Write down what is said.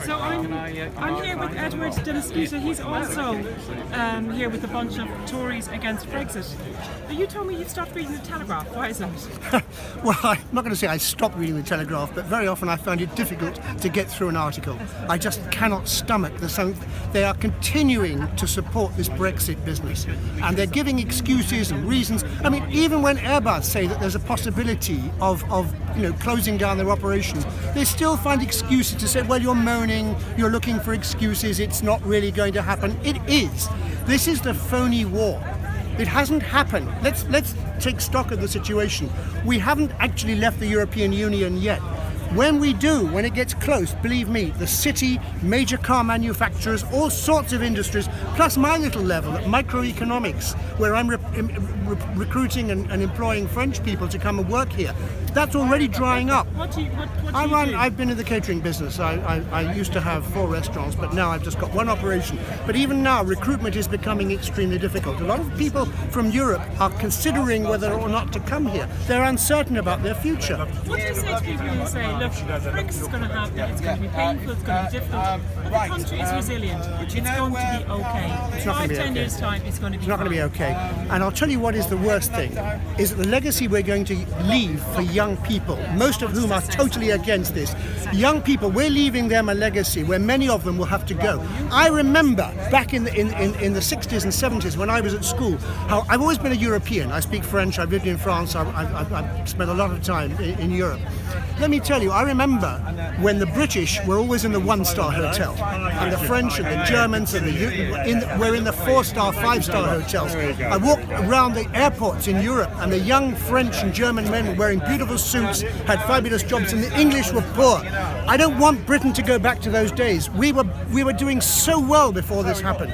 So I'm here with Edward Deniscuta. He's also here with a bunch of Tories against Brexit. But you told me you've stopped reading the Telegraph. Why is that? Well, I'm not going to say I stopped reading the Telegraph, but very often I find it difficult to get through an article. I just cannot stomach the sound. They are continuing to support this Brexit business, and they're giving excuses and reasons. I mean, even when Airbus say that there's a possibility of closing down their operations, they still find excuses to say, well, you're moaning, you're looking for excuses, it's not really going to happen. It is. This is the phony war. It hasn't happened. Let's take stock of the situation. We haven't actually left the European Union yet. When we do, when it gets close, believe me, the city, major car manufacturers, all sorts of industries, plus my little level at microeconomics, where I'm recruiting and employing French people to come and work here, that's already drying up. What do you do? I've been in the catering business. I used to have 4 restaurants, but now I've just got 1 operation. But even now, recruitment is becoming extremely difficult. A lot of people from Europe are considering whether or not to come here. They're uncertain about their future. What do you say to people who say, look, Brexit is going to happen, it's going to be painful, it's going to be difficult, but the country is resilient, it's going to be okay. It's not going to be 5-10 okay. years' time, it's going to be It's not going to be okay. And I'll tell you what is the worst thing, is that the legacy we're going to leave for young people, most of whom are totally against this. Young people, we're leaving them a legacy where many of them will have to go. I remember back in the 60s and 70s when I was at school, how I've always been a European. I speak French, I've lived in France, I've spent a lot of time in Europe. Let me tell you, I remember when the British were always in the 1-star hotel, and the French and the Germans and were in the 4-star, 5-star hotels. I walked around the airports in Europe, and the young French and German men were wearing beautiful suits, had fabulous jobs, and the English were poor. I don't want Britain to go back to those days. We were doing so well before this happened.